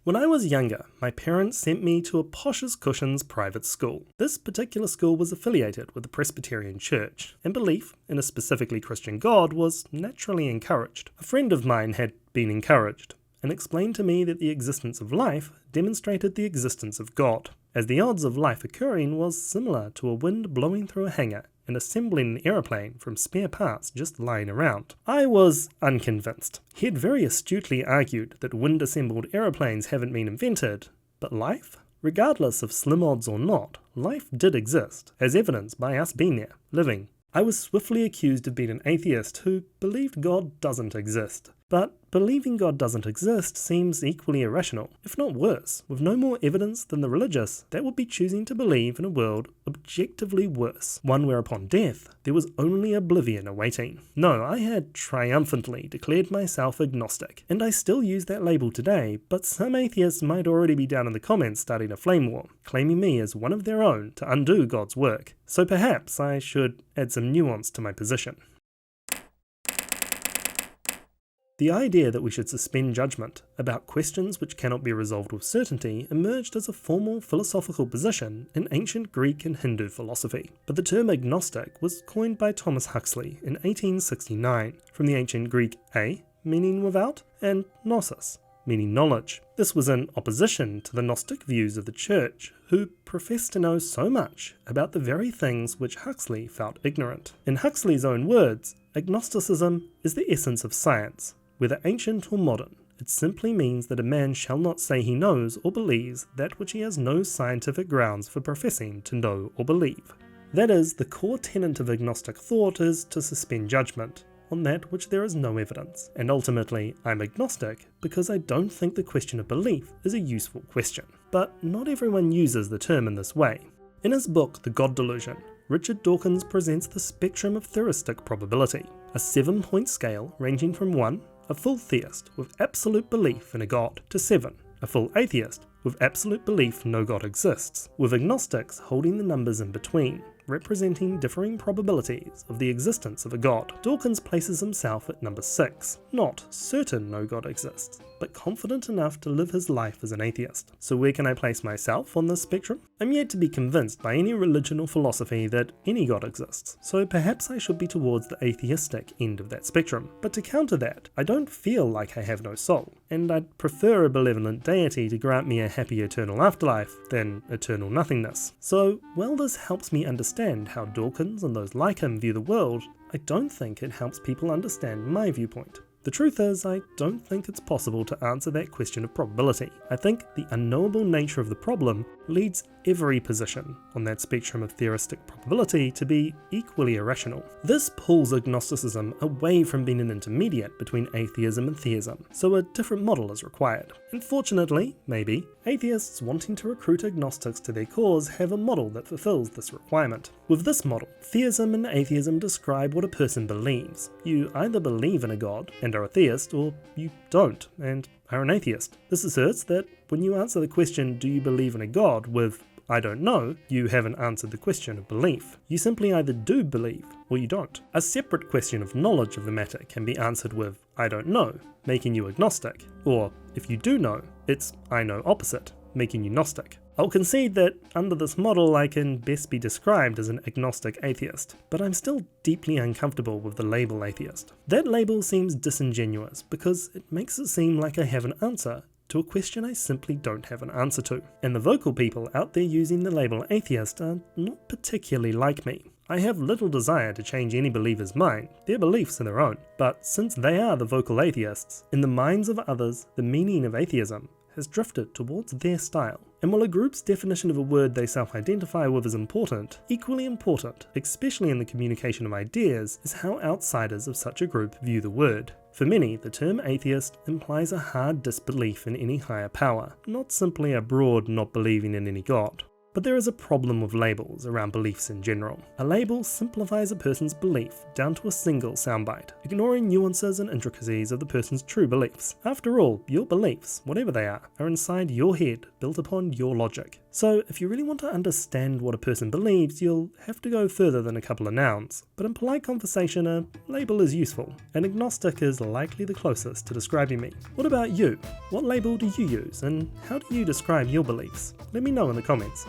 When I was younger, my parents sent me to a posh as cushions private school. This particular school was affiliated with the Presbyterian Church, and belief in a specifically Christian God was naturally encouraged. A friend of mine had been encouraged, and explained to me that the existence of life demonstrated the existence of God, as the odds of life occurring was similar to a wind blowing through a hangar and assembling an aeroplane from spare parts just lying around. I was unconvinced. He had very astutely argued that wind-assembled aeroplanes haven't been invented, but life? Regardless of slim odds or not, life did exist, as evidenced by us being there, living. I was swiftly accused of being an atheist who believed God doesn't exist. But believing God doesn't exist seems equally irrational, if not worse. With no more evidence than the religious, that would be choosing to believe in a world objectively worse, one where upon death there was only oblivion awaiting. No, I had triumphantly declared myself agnostic, and I still use that label today, but some atheists might already be down in the comments starting a flame war, claiming me as one of their own to undo God's work. So perhaps I should add some nuance to my position. The idea that we should suspend judgment about questions which cannot be resolved with certainty emerged as a formal philosophical position in ancient Greek and Hindu philosophy. But the term agnostic was coined by Thomas Huxley in 1869 from the ancient Greek a, meaning without, and gnosis, meaning knowledge. This was in opposition to the Gnostic views of the Church, who professed to know so much about the very things which Huxley felt ignorant. In Huxley's own words, agnosticism is the essence of science. Whether ancient or modern, it simply means that a man shall not say he knows or believes that which he has no scientific grounds for professing to know or believe. That is, the core tenet of agnostic thought is to suspend judgment on that which there is no evidence. And ultimately, I'm agnostic because I don't think the question of belief is a useful question. But not everyone uses the term in this way. In his book, The God Delusion, Richard Dawkins presents the spectrum of theistic probability, a 7-point scale ranging from 1, a full theist with absolute belief in a god, to 7, a full atheist with absolute belief no god exists, with agnostics holding the numbers in between, representing differing probabilities of the existence of a god. Dawkins places himself at number 6, not certain no god exists, but confident enough to live his life as an atheist. So where can I place myself on this spectrum? I'm yet to be convinced by any religion or philosophy that any god exists, so perhaps I should be towards the atheistic end of that spectrum. But to counter that, I don't feel like I have no soul, and I'd prefer a benevolent deity to grant me a happy eternal afterlife than eternal nothingness. So while this helps me understand how Dawkins and those like him view the world, I don't think it helps people understand my viewpoint. The truth is, I don't think it's possible to answer that question of probability. I think the unknowable nature of the problem leads every position on that spectrum of theistic probability to be equally irrational. This pulls agnosticism away from being an intermediate between atheism and theism, so a different model is required. Unfortunately, maybe, atheists wanting to recruit agnostics to their cause have a model that fulfills this requirement. With this model, theism and atheism describe what a person believes. You either believe in a god and are a theist, or you don't and are an atheist. This asserts that when you answer the question, do you believe in a god, with I don't know, you haven't answered the question of belief. You simply either do believe or you don't. A separate question of knowledge of the matter can be answered with I don't know, making you agnostic, or if you do know, it's I know opposite, making you Gnostic. I'll concede that under this model I can best be described as an agnostic atheist, but I'm still deeply uncomfortable with the label atheist. That label seems disingenuous because it makes it seem like I have an answer to a question I simply don't have an answer to. And the vocal people out there using the label atheist are not particularly like me. I have little desire to change any believer's mind, their beliefs are their own, but since they are the vocal atheists, in the minds of others the meaning of atheism has drifted towards their style. And while a group's definition of a word they self-identify with is important, equally important, especially in the communication of ideas, is how outsiders of such a group view the word. For many, the term atheist implies a hard disbelief in any higher power, not simply a broad not believing in any god. But there is a problem with labels around beliefs in general. A label simplifies a person's belief down to a single soundbite, ignoring nuances and intricacies of the person's true beliefs. After all, your beliefs, whatever they are inside your head, built upon your logic. So if you really want to understand what a person believes, you'll have to go further than a couple of nouns. But in polite conversation, a label is useful, and agnostic is likely the closest to describing me. What about you? What label do you use, and how do you describe your beliefs? Let me know in the comments.